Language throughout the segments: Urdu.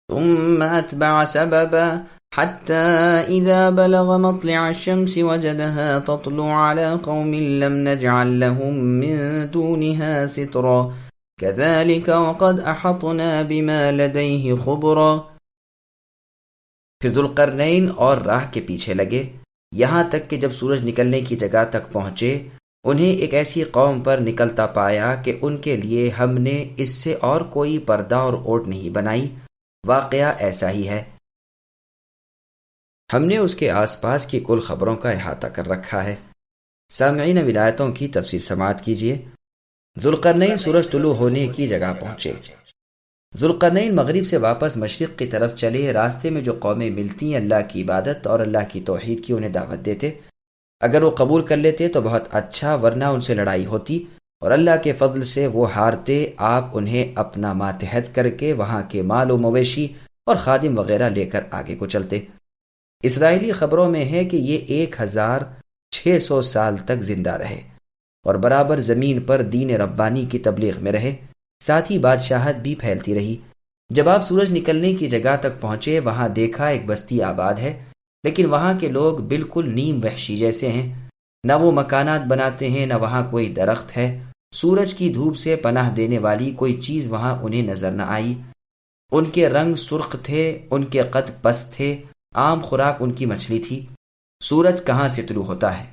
ثم أتبع سببا حتى إذا بلغ مطلع الشمس وجدها تطلع على قوم لم نجعل لهم من دونها سترا كذلك وقد أحطنا بما لديه خبرا۔ پھر ذوالقرنین اور راہ کے پیچھے لگے یہاں تک کہ جب سورج نکلنے کی جگہ تک پہنچے انہیں ایک ایسی قوم پر نکلتا پایا کہ ان کے لیے ہم نے اس سے اور کوئی پردہ اور اوٹ نہیں بنائی۔ واقعہ ایسا ہی ہے، ہم نے اس کے آس پاس کی کل خبروں کا احاطہ کر رکھا ہے۔ سامعین، ولایتوں کی تفصیل سماعت کیجیے۔ ذوالقرنین سورج طلوع ہونے کی جگہ پہنچے۔ ذوالقرنین مغرب سے واپس مشرق کی طرف چلے۔ راستے میں جو قومیں ملتی اللہ کی عبادت اور اللہ کی توحید کی انہیں دعوت دیتے، اگر وہ قبول کر لیتے تو بہت اچھا، ورنہ ان سے لڑائی ہوتی اور اللہ کے فضل سے وہ ہارتے۔ آپ انہیں اپنا ماتحت کر کے وہاں کے مال و مویشی اور خادم وغیرہ لے کر آگے کو چلتے۔ اسرائیلی خبروں میں ہے کہ یہ 1600 سال تک زندہ رہے اور برابر زمین پر دین ربانی کی تبلیغ میں رہے، ساتھ ہی بادشاہت بھی پھیلتی رہی۔ جب آپ سورج نکلنے کی جگہ تک پہنچے وہاں دیکھا ایک بستی آباد ہے، لیکن وہاں کے لوگ بالکل نیم وحشی جیسے ہیں، نہ وہ مکانات بناتے ہیں، نہ وہاں کوئی درخت ہے۔ سورج کی دھوپ سے پناہ دینے والی کوئی چیز وہاں انہیں نظر نہ آئی۔ ان کے رنگ سرخ تھے، ان کے قد پست تھے، عام خوراک ان کی مچھلی تھی۔ سورج کہاں سے طلوع ہوتا ہے؟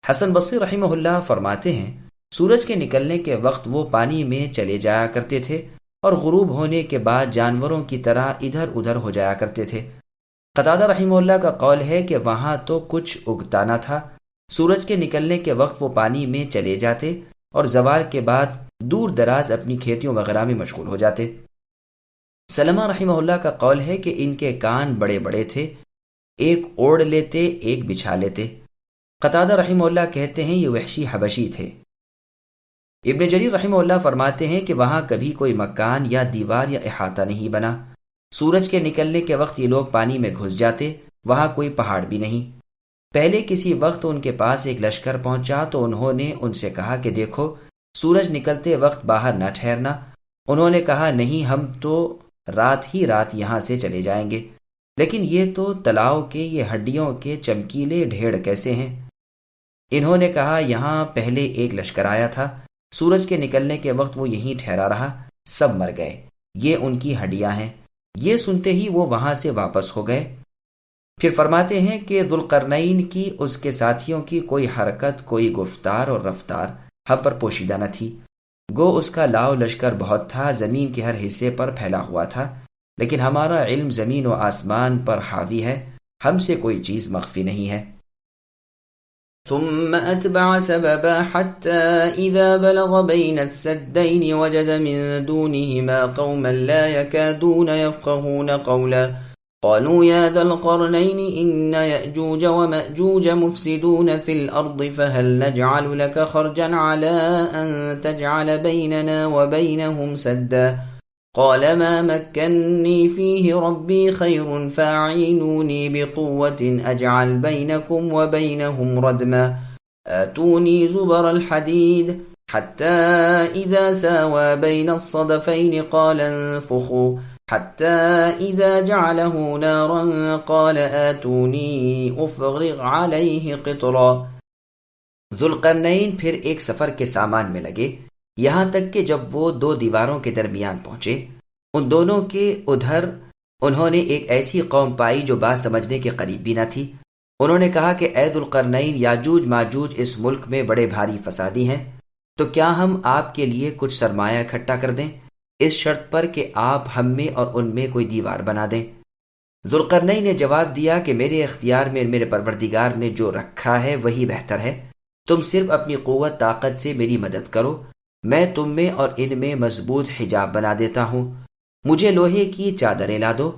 حسن بصری رحمہ اللہ فرماتے ہیں سورج کے نکلنے کے وقت وہ پانی میں چلے جایا کرتے تھے اور غروب ہونے کے بعد جانوروں کی طرح ادھر ادھر ہو جایا کرتے تھے۔ قتادہ رحمہ اللہ کا قول ہے کہ وہاں تو کچھ اگتا نہ تھا۔ سورج کے نکلنے کے وقت وہ پانی میں چلے جاتے اور زوال کے بعد دور دراز اپنی کھیتیوں وغیرہ میں مشغول ہو جاتے۔ سلمہ رحمہ اللہ کا قول ہے کہ ان کے کان بڑے بڑے تھے، ایک اوڑھ لیتے ایک بچھا لیتے۔ قتادہ رحمہ اللہ کہتے ہیں یہ وحشی حبشی تھے۔ ابن جریر رحمہ اللہ فرماتے ہیں کہ وہاں کبھی کوئی مکان یا دیوار یا احاطہ نہیں بنا۔ سورج کے نکلنے کے وقت یہ لوگ پانی میں گھس جاتے، وہاں کوئی پہاڑ بھی نہیں۔ پہلے کسی وقت ان کے پاس ایک لشکر پہنچا تو انہوں نے ان سے کہا کہ دیکھو سورج نکلتے وقت باہر نہ ٹھہرنا۔ انہوں نے کہا نہیں، ہم تو رات ہی رات یہاں سے چلے جائیں گے، لیکن یہ تو تلاؤ کے یہ ہڈیوں کے چمکیلے ڈھیڑ کیسے ہیں؟ انہوں نے کہا یہاں پہلے ایک لشکر آیا تھا، سورج کے نکلنے کے وقت وہ یہیں ٹھہرا رہا، سب مر گئے، یہ ان کی ہڈیاں ہیں۔ یہ سنتے ہی وہ وہاں سے واپس ہو گئے۔ پھر فرماتے ہیں کہ ذوالقرنین کی اس کے ساتھیوں کی کوئی حرکت، کوئی گفتار اور رفتار ہم پر پوشیدہ نہ تھی، گو اس کا لاؤ لشکر بہت تھا، زمین کے ہر حصے پر پھیلا ہوا تھا، لیکن ہمارا علم زمین و آسمان پر حاوی ہے، ہم سے کوئی چیز مخفی نہیں ہے۔ ثم أتبع سببا حتى إذا بلغ بين السدين وجد من دونهما قوما لا يكادون يفقهون قولا قالوا يا ذا القرنين إن يأجوج ومأجوج مفسدون في الأرض فهل نجعل لك خرجا على أن تجعل بيننا وبينهم سدا قال ما مكنني فيه ربي خير فاعينوني بقوة أجعل بينكم وبينهم ردما آتوني زبر الحديد حتى إذا ساوى بين الصدفين قال انفخوا حتى إذا جعله نارا قال آتوني أفرغ عليه قطرا۔ ذوالقرنین پھر ایک سفر کے سامان میں لگے یہاں تک کہ جب وہ دو دیواروں کے درمیان پہنچے، ان دونوں کے ادھر انہوں نے ایک ایسی قوم پائی جو بات سمجھنے کے قریب بھی نہ تھی۔ انہوں نے کہا کہ اے ذوالقرنین، یاجوج ماجوج اس ملک میں بڑے بھاری فسادی ہیں، تو کیا ہم آپ کے لیے کچھ سرمایہ اکٹھا کر دیں اس شرط پر کہ آپ ہم میں اور ان میں کوئی دیوار بنا دیں۔ ذوالقرنین نے جواب دیا کہ میرے اختیار میں میرے پروردگار نے جو رکھا ہے وہی بہتر ہے، تم صرف اپنی قوت طاقت سے میری مدد کرو، میں تم میں اور ان میں مضبوط حجاب بنا دیتا ہوں، مجھے لوہے کی چادریں لا دو۔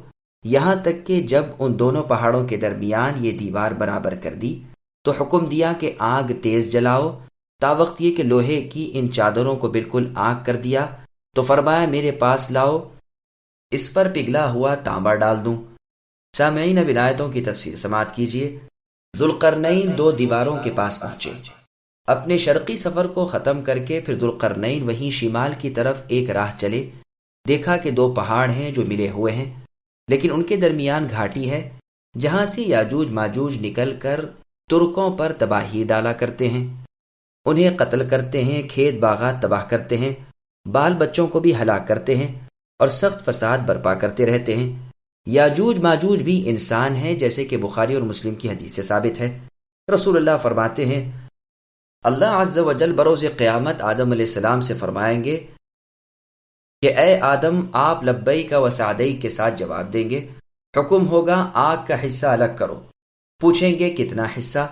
یہاں تک کہ جب ان دونوں پہاڑوں کے درمیان یہ دیوار برابر کر دی تو حکم دیا کہ آگ تیز جلاؤ، تاوقت یہ کہ لوہے کی ان چادروں کو بالکل آگ کر دیا تو فرمایا میرے پاس لاؤ، اس پر پگھلا ہوا تانبا ڈال دوں۔ سامعین، اب آیتوں کی تفسیر سماعت کیجیے۔ ذوالقرنین دو دیواروں کے پاس پہنچے، اپنے شرقی سفر کو ختم کر کے پھر ذوالقرنین وہیں شمال کی طرف ایک راہ چلے، دیکھا کہ دو پہاڑ ہیں جو ملے ہوئے ہیں، لیکن ان کے درمیان گھاٹی ہے جہاں سے یاجوج ماجوج نکل کر ترکوں پر تباہی ڈالا کرتے ہیں، انہیں قتل کرتے ہیں، کھیت باغات تباہ کرتے ہیں، بال بچوں کو بھی ہلاک کرتے ہیں اور سخت فساد برپا کرتے رہتے ہیں۔ یاجوج ماجوج بھی انسان ہیں، جیسے کہ بخاری اور مسلم کی حدیث سے ثابت ہے۔ رسول اللہ فرماتے ہیں اللہ عز و جل بروز قیامت آدم علیہ السلام سے فرمائیں گے کہ اے آدم، آپ لبیک و سعدیک کے ساتھ جواب دیں گے۔ حکم ہوگا آگ کا حصہ الگ کرو، پوچھیں گے کتنا حصہ؟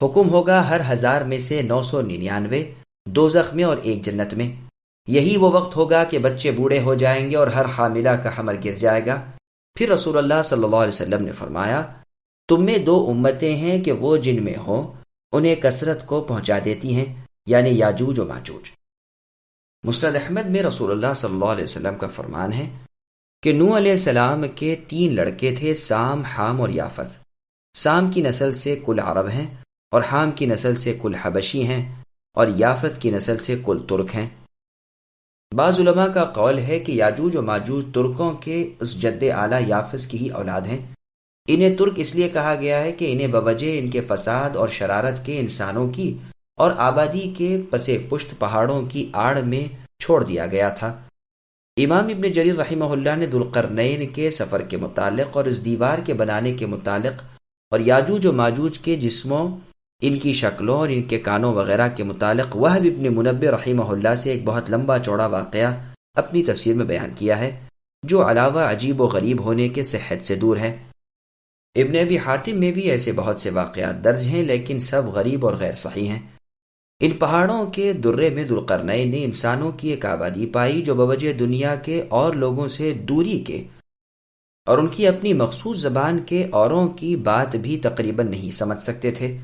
حکم ہوگا ہر 1000 میں سے 999 دوزخ میں اور 1 جنت میں۔ یہی وہ وقت ہوگا کہ بچے بوڑھے ہو جائیں گے اور ہر حاملہ کا حمل گر جائے گا۔ پھر رسول اللہ صلی اللہ علیہ وسلم نے فرمایا تم میں 2 امتیں ہیں کہ وہ جن میں ہوں انہیں کثرت کو پہنچا دیتی ہیں، یعنی یاجوج و ماجوج۔ مسند احمد میں رسول اللہ صلی اللہ علیہ وسلم کا فرمان ہے کہ نوح علیہ السلام کے 3 لڑکے تھے، سام، حام اور یافت۔ سام کی نسل سے کل عرب ہیں، اور حام کی نسل سے کل حبشی ہیں، اور یافت کی نسل سے کل ترک ہیں۔ بعض علماء کا قول ہے کہ یاجوج و ماجوج ترکوں کے اس جد اعلیٰ یافس کی ہی اولاد ہیں۔ انہیں ترک اس لیے کہا گیا ہے کہ انہیں بوجہ ان کے فساد اور شرارت کے انسانوں کی اور آبادی کے پس پشت پہاڑوں کی آڑ میں چھوڑ دیا گیا تھا۔ امام ابن جریر رحمہ اللہ نے ذوالقرنین کے سفر کے متعلق اور اس دیوار کے بنانے کے متعلق اور یاجوج و ماجوج کے جسموں، ان کی شکلوں اور ان کے کانوں وغیرہ کے متعلق وہب ابن منبہ رحمہ اللہ سے ایک بہت لمبا چوڑا واقعہ اپنی تفسیر میں بیان کیا ہے، جو علاوہ عجیب و غریب ہونے کے صحت سے دور ہے۔ ابن ابی حاتم میں بھی ایسے بہت سے واقعات درج ہیں، لیکن سب غریب اور غیر صحیح ہیں۔ ان پہاڑوں کے درے میں ذوالقرنین نے انسانوں کی ایک آبادی پائی جو بوجہ دنیا کے اور لوگوں سے دوری کے اور ان کی اپنی مخصوص زبان کے اوروں کی بات بھی تقریباً نہیں سمجھ سکتے تھے۔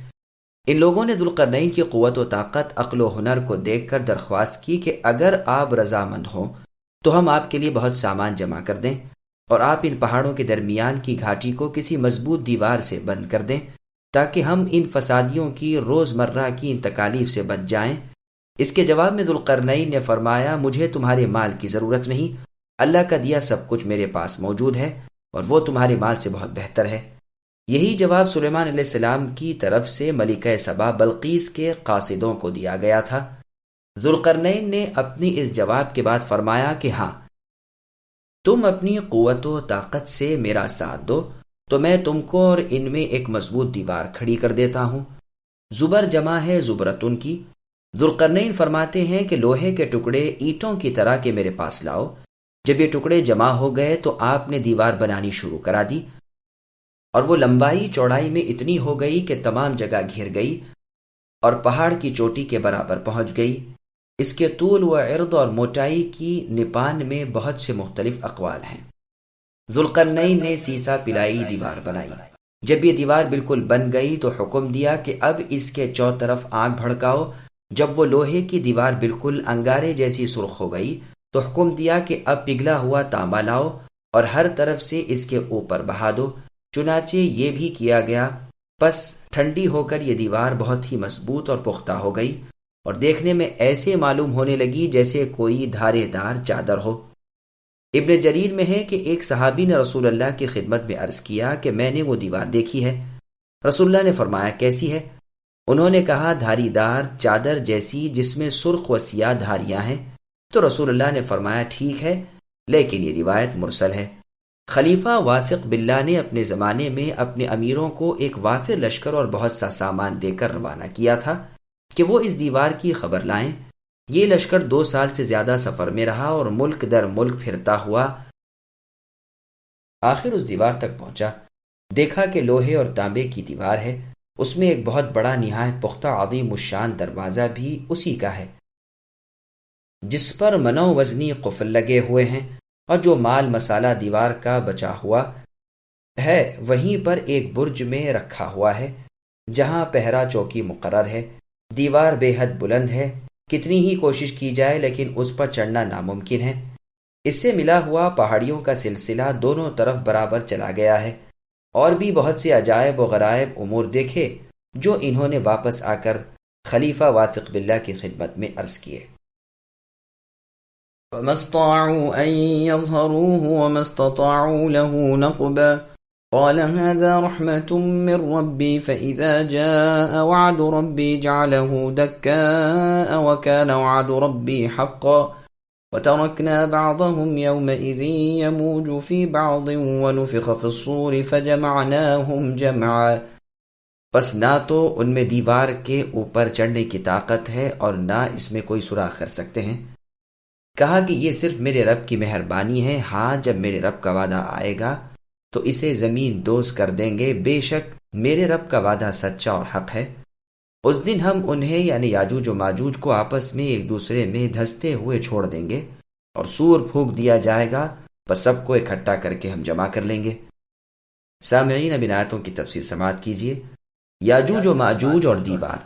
ان لوگوں نے ذوالقرنین کی قوت و طاقت، عقل و ہنر کو دیکھ کر درخواست کی کہ اگر آپ رضامند ہوں تو ہم آپ کے لیے بہت سامان جمع کر دیں اور آپ ان پہاڑوں کے درمیان کی گھاٹی کو کسی مضبوط دیوار سے بند کر دیں تاکہ ہم ان فسادیوں کی روزمرہ کی ان تکالیف سے بچ جائیں۔ اس کے جواب میں ذوالقرنین نے فرمایا مجھے تمہارے مال کی ضرورت نہیں، اللہ کا دیا سب کچھ میرے پاس موجود ہے اور وہ تمہارے مال سے بہت بہتر ہے۔ یہی جواب سلیمان علیہ السلام کی طرف سے ملکہ سبا بلقیس کے قاصدوں کو دیا گیا تھا۔ ذوالقرنین نے اپنی اس جواب کے بعد فرمایا کہ ہاں، تم اپنی قوت و طاقت سے میرا ساتھ دو تو میں تم کو اور ان میں ایک مضبوط دیوار کھڑی کر دیتا ہوں۔ زبر جمع ہے زبرتن کی۔ ذوالقرنین فرماتے ہیں کہ لوہے کے ٹکڑے اینٹوں کی طرح کے میرے پاس لاؤ۔ جب یہ ٹکڑے جمع ہو گئے تو آپ نے دیوار بنانی شروع کرا دی، اور وہ لمبائی چوڑائی میں اتنی ہو گئی کہ تمام جگہ گھر گئی اور پہاڑ کی چوٹی کے برابر پہنچ گئی۔ اس کے طول و عرض اور موٹائی کی نپان میں بہت سے مختلف اقوال ہیں۔ ذوالقرنین نے سیسا پلائی دیوار بنائی۔ جب یہ دیوار بالکل بن گئی تو حکم دیا کہ اب اس کے چوطرف آگ بھڑکاؤ۔ جب وہ لوہے کی دیوار بالکل انگارے جیسی سرخ ہو گئی تو حکم دیا کہ اب پگھلا ہوا تانبا لاؤ اور ہر طرف سے اس کے اوپر بہا دو۔ چنانچہ یہ بھی کیا گیا۔ پس ٹھنڈی ہو کر یہ دیوار بہت ہی مضبوط اور پختہ ہو گئی اور دیکھنے میں ایسے معلوم ہونے لگی جیسے کوئی دھارے دار چادر ہو۔ ابن جریر میں ہے کہ ایک صحابی نے رسول اللہ کی خدمت میں عرض کیا کہ میں نے وہ دیوار دیکھی ہے۔ رسول اللہ نے فرمایا کیسی ہے؟ انہوں نے کہا دھاری دار چادر جیسی جس میں سرخ و سیاہ دھاریاں ہیں۔ تو رسول اللہ نے فرمایا ٹھیک ہے، لیکن یہ روایت مرسل ہے۔ خلیفہ واثق باللہ نے اپنے زمانے میں اپنے امیروں کو ایک وافر لشکر اور بہت سا سامان دے کر روانہ کیا تھا کہ وہ اس دیوار کی خبر لائیں۔ یہ لشکر 2 سال سے زیادہ سفر میں رہا اور ملک در ملک پھرتا ہوا آخر اس دیوار تک پہنچا۔ دیکھا کہ لوہے اور تانبے کی دیوار ہے، اس میں ایک بہت بڑا نہایت پختہ عظیم الشان دروازہ بھی اسی کا ہے، جس پر منو وزنی قفل لگے ہوئے ہیں، اور جو مال مسالہ دیوار کا بچا ہوا ہے وہیں پر ایک برج میں رکھا ہوا ہے جہاں پہرا چوکی مقرر ہے۔ دیوار بے حد بلند ہے، کتنی ہی کوشش کی جائے لیکن اس پر چڑھنا ناممکن ہے۔ اس سے ملا ہوا پہاڑیوں کا سلسلہ دونوں طرف برابر چلا گیا ہے۔ اور بھی بہت سے عجائب و غرائب امور دیکھے جو انہوں نے واپس آ کر خلیفہ واثق باللہ کی خدمت میں عرض کیے۔ فما استطاعوا أن يظهروه وما استطاعوا له نقبا قال هذا رحمة من ربي فإذا جاء وعد ربي جعله دكاء وكان وعد ربي حقا وتركنا بعضهم يومئذ يموج في بعض ونفخ في الصور فجمعناهم جمعا. پس نہ تو ان میں دیوار کے اوپر چڑھنے کی طاقت ہے اور نہ اس میں کوئی سوراخ کر سکتے ہیں. کہا کہ یہ صرف میرے رب کی مہربانی ہے. ہاں جب میرے رب کا وعدہ آئے گا تو اسے زمین دوز کر دیں گے. بے شک میرے رب کا وعدہ سچا اور حق ہے. اس دن ہم انہیں یعنی یاجوج و ماجوج کو آپس میں ایک دوسرے میں دھستے ہوئے چھوڑ دیں گے اور سور پھونک دیا جائے گا. بس سب کو اکٹھا کر کے ہم جمع کر لیں گے. سامعین اب ان آیتوں کی تفصیل سماعت کیجیے. یاجوج و ماجوج اور دیوار.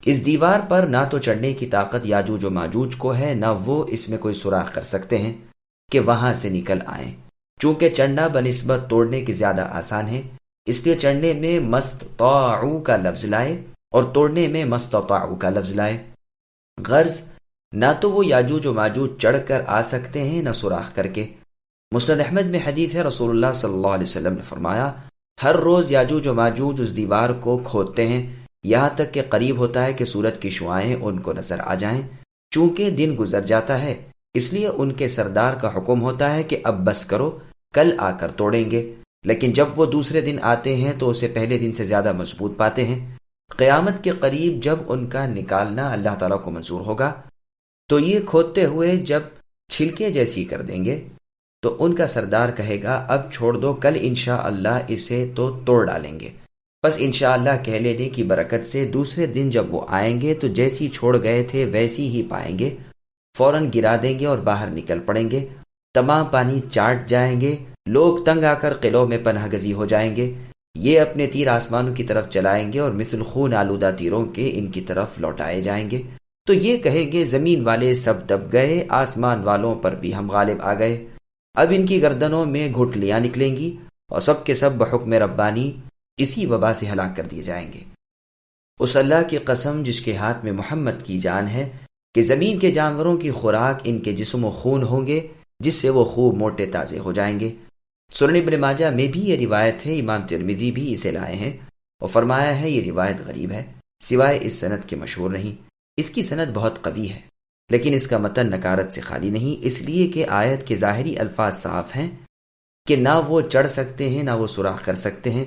اس دیوار پر نہ تو چڑھنے کی طاقت یاجوج و ماجوج کو ہے نہ وہ اس میں کوئی سوراخ کر سکتے ہیں کہ وہاں سے نکل آئیں. چونکہ چڑھنا بنسبت توڑنے کی زیادہ آسان ہے اس لیے چڑھنے میں مستطاعو کا لفظ لائے اور توڑنے میں مستطاعو کا لفظ لائے. غرض نہ تو وہ یاجوج و ماجوج چڑھ کر آ سکتے ہیں نہ سوراخ کر کے. مسند احمد میں حدیث ہے رسول اللہ صلی اللہ علیہ وسلم نے فرمایا ہر روز یاجوج و ماجوج اس دیوار کو کھودتے ہیں یہاں تک کہ قریب ہوتا ہے کہ سورج کی شعاعیں ان کو نظر آ جائیں. چونکہ دن گزر جاتا ہے اس لیے ان کے سردار کا حکم ہوتا ہے کہ اب بس کرو کل آ کر توڑیں گے. لیکن جب وہ دوسرے دن آتے ہیں تو اسے پہلے دن سے زیادہ مضبوط پاتے ہیں. قیامت کے قریب جب ان کا نکالنا اللہ تعالیٰ کو منظور ہوگا تو یہ کھودتے ہوئے جب چھلکے جیسی کر دیں گے تو ان کا سردار کہے گا اب چھوڑ دو کل انشاءاللہ اسے تو توڑ ڈالیں گے. بس انشاءاللہ کہہ لینے کی برکت سے دوسرے دن جب وہ آئیں گے تو جیسی چھوڑ گئے تھے ویسی ہی پائیں گے. فوراً گرا دیں گے اور باہر نکل پڑیں گے. تمام پانی چاٹ جائیں گے. لوگ تنگ آ کر قلعوں میں پناہ گزی ہو جائیں گے. یہ اپنے تیر آسمانوں کی طرف چلائیں گے اور مثل خون آلودہ تیروں کے ان کی طرف لوٹائے جائیں گے. تو یہ کہیں گے زمین والے سب دب گئے آسمان والوں پر بھی ہم غالب آ گئے. اب ان کی گردنوں میں گھٹلیاں نکلیں گی اور سب کے سب بحکم ربانی اسی وبا سے ہلاک کر دیے جائیں گے. اس اللہ کی قسم جس کے ہاتھ میں محمد کی جان ہے کہ زمین کے جانوروں کی خوراک ان کے جسم و خون ہوں گے جس سے وہ خوب موٹے تازے ہو جائیں گے. سنن ابن ماجہ میں بھی یہ روایت ہے. امام ترمذی بھی اسے لائے ہیں اور فرمایا ہے یہ روایت غریب ہے سوائے اس سند کے مشہور نہیں. اس کی سند بہت قوی ہے لیکن اس کا متن نکارت سے خالی نہیں اس لیے کہ آیت کے ظاہری الفاظ صاف ہیں کہ نہ وہ چڑھ سکتے ہیں نہ وہ سوراخ کر سکتے ہیں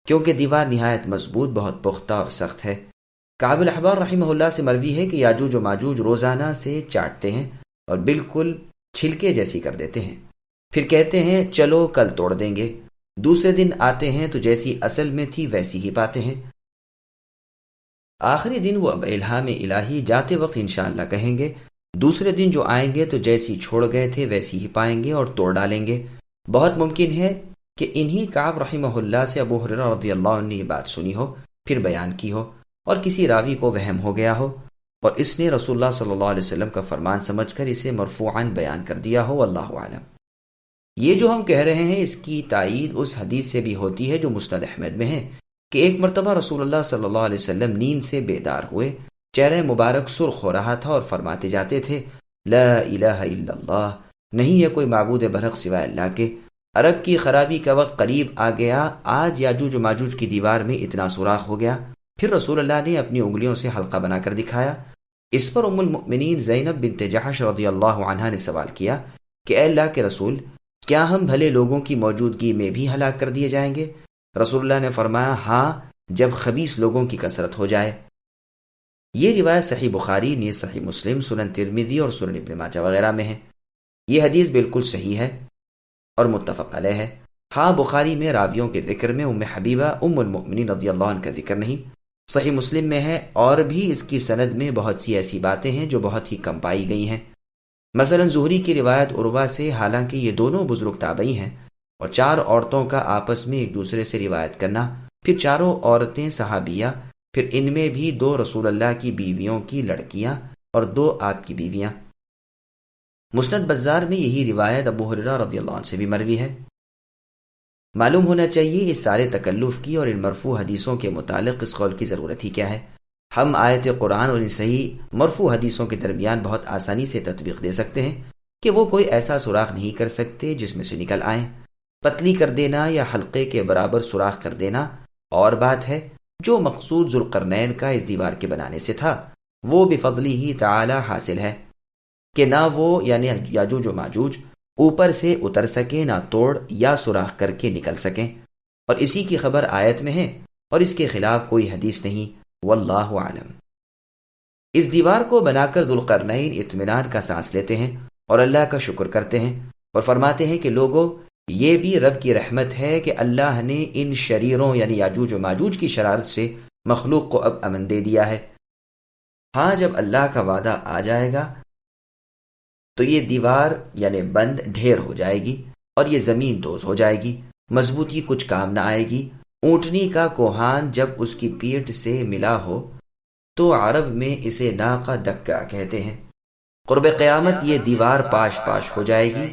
کیونکہ دیوار نہایت مضبوط بہت پختہ اور سخت ہے. کعب الاحبار رحمہ اللہ سے مروی ہے کہ یاجوج و ماجوج روزانہ سے چاٹتے ہیں اور بالکل چھلکے جیسی کر دیتے ہیں. پھر کہتے ہیں چلو کل توڑ دیں گے. دوسرے دن آتے ہیں تو جیسی اصل میں تھی ویسی ہی پاتے ہیں. آخری دن وہ اب الہام الہی جاتے وقت انشاءاللہ کہیں گے. دوسرے دن جو آئیں گے تو جیسی چھوڑ گئے تھے ویسی ہی پائیں گے اور توڑ ڈالیں گے. بہت ممکن ہے کہ انہی کعب رحمہ اللہ سے ابو ہریرہ رضی اللہ عنہ نے یہ بات سنی ہو پھر بیان کی ہو اور کسی راوی کو وہم ہو گیا ہو اور اس نے رسول اللہ صلی اللہ علیہ وسلم کا فرمان سمجھ کر اسے مرفوعاً بیان کر دیا ہو. اللہ اعلم. یہ جو ہم کہہ رہے ہیں اس کی تائید اس حدیث سے بھی ہوتی ہے جو مسند احمد میں ہے کہ ایک مرتبہ رسول اللہ صلی اللہ علیہ وسلم نیند سے بیدار ہوئے. چہرہ مبارک سرخ ہو رہا تھا اور فرماتے جاتے تھے لا الہ الا اللہ نہیں ہے کوئی معبود برحق سوائے اللہ کے. عرب کی خرابی کا وقت قریب آ گیا. آج یاجوج و ماجوج کی دیوار میں اتنا سوراخ ہو گیا. پھر رسول اللہ نے اپنی انگلیوں سے حلقہ بنا کر دکھایا. اس پر ام المؤمنین زینب بنت جحش رضی اللہ عنہا نے سوال کیا کہ اے اللہ کے رسول کیا ہم بھلے لوگوں کی موجودگی میں بھی ہلاک کر دیے جائیں گے؟ رسول اللہ نے فرمایا ہاں جب خبیث لوگوں کی کثرت ہو جائے. یہ روایت صحیح بخاری نیز صحیح مسلم سنن ترمذی اور سنن ابن ماجہ وغیرہ میں ہے. یہ حدیث بالکل صحیح ہے اور متفق علیہ ہے. ہاں بخاری میں راویوں کے ذکر میں ام حبیبہ ام المؤمنین رضی اللہ عنہ کا ذکر نہیں. صحیح مسلم میں ہے اور بھی اس کی سند میں بہت سی ایسی باتیں ہیں جو بہت ہی کم پائی گئی ہیں. مثلا زہری کی روایت عروہ سے حالانکہ یہ دونوں بزرگ تابعی ہیں اور 4 عورتوں کا آپس میں ایک دوسرے سے روایت کرنا پھر چاروں عورتیں صحابیہ پھر ان میں بھی 2 رسول اللہ کی بیویوں کی لڑکیاں اور 2 آپ کی بیویاں. مسند بزار میں یہی روایت ابو ہریرہ رضی اللہ عنہ سے بھی مروی ہے. معلوم ہونا چاہیے اس سارے تکلف کی اور ان مرفوع حدیثوں کے متعلق اس قول کی ضرورت ہی کیا ہے. ہم آیت قرآن اور ان صحیح مرفوع حدیثوں کے درمیان بہت آسانی سے تطبیق دے سکتے ہیں کہ وہ کوئی ایسا سوراخ نہیں کر سکتے جس میں سے نکل آئیں۔ پتلی کر دینا یا حلقے کے برابر سوراخ کر دینا اور بات ہے، جو مقصود ذوالقرنین کا اس دیوار کے بنانے سے تھا وہ بفضلہ ہی تعالی حاصل ہے کہ نہ وہ یعنی یاجوج و ماجوج اوپر سے اتر سکیں، نہ توڑ یا سوراخ کر کے نکل سکیں، اور اسی کی خبر آیت میں ہے اور اس کے خلاف کوئی حدیث نہیں، واللہ عالم۔ اس دیوار کو بنا کر ذوالقرنین اطمینان کا سانس لیتے ہیں اور اللہ کا شکر کرتے ہیں اور فرماتے ہیں کہ لوگوں، یہ بھی رب کی رحمت ہے کہ اللہ نے ان شریروں یعنی یاجوج و ماجوج کی شرارت سے مخلوق کو اب امن دے دیا ہے۔ ہاں، جب اللہ کا وعدہ آ جائے گا تو یہ دیوار یعنی بند ڈھیر ہو جائے گی اور یہ زمین دوز ہو جائے گی، مضبوطی کچھ کام نہ آئے گی۔ اونٹنی کا کوہان جب اس کی پیٹھ سے ملا ہو تو عرب میں اسے ناقہ دکا کہتے ہیں۔ قرب قیامت یہ دیوار پاش پاش ہو جائے گی۔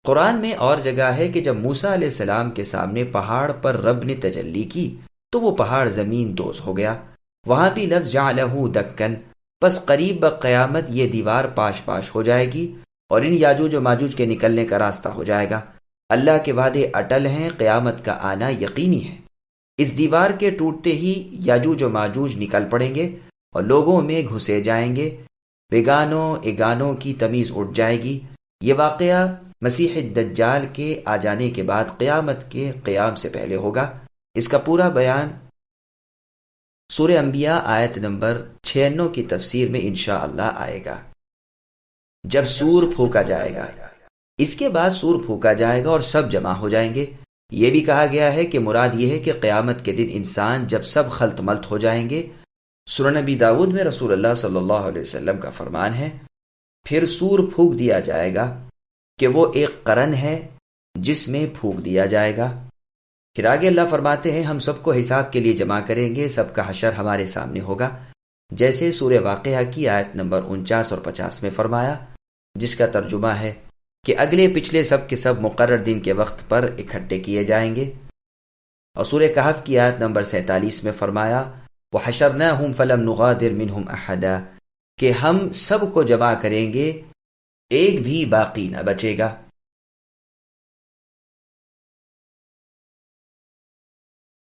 قرآن میں اور جگہ ہے کہ جب موسیٰ علیہ السلام کے سامنے پہاڑ پر رب نے تجلی کی تو وہ پہاڑ زمین دوز ہو گیا، وہاں بھی لفظ جعلہ دکن۔ پس قریب قیامت یہ دیوار پاش پاش ہو جائے گی اور ان یاجوج و ماجوج کے نکلنے کا راستہ ہو جائے گا۔ اللہ کے وعدے اٹل ہیں، قیامت کا آنا یقینی ہے۔ اس دیوار کے ٹوٹتے ہی یاجوج و ماجوج نکل پڑیں گے اور لوگوں میں گھسے جائیں گے، بیگانوں اگانوں کی تمیز اٹھ جائے گی۔ یہ واقعہ مسیح الدجال کے آ جانے کے بعد قیامت کے قیام سے پہلے ہوگا۔ اس کا پورا بیان سورہ انبیاء آیت نمبر 96 کی تفسیر میں انشاءاللہ آئے گا۔ جب سور پھونکا جائے گا، اس کے بعد سور پھونکا جائے گا اور سب جمع ہو جائیں گے۔ یہ بھی کہا گیا ہے کہ مراد یہ ہے کہ قیامت کے دن انسان جب سب خلط ملط ہو جائیں گے۔ سنن نبی داؤد میں رسول اللہ صلی اللہ علیہ وسلم کا فرمان ہے، پھر سور پھونک دیا جائے گا کہ وہ ایک قرن ہے جس میں پھونک دیا جائے گا۔ پھر آگے اللہ فرماتے ہیں، ہم سب کو حساب کے لیے جمع کریں گے، سب کا حشر ہمارے سامنے ہوگا، جیسے سورہ واقعہ کی آیت نمبر 49 اور 50 میں فرمایا، جس کا ترجمہ ہے کہ اگلے پچھلے سب کے سب مقرر دن کے وقت پر اکٹھے کیے جائیں گے۔ اور سورہ کہف کی آیت نمبر 47 میں فرمایا، وَحَشَرْنَاهُمْ فَلَمْ نُغَادِرْ مِنْهُمْ أَحَدًا، کہ ہم سب کو جمع کریں گے، ایک بھی باقی نہ بچے گا۔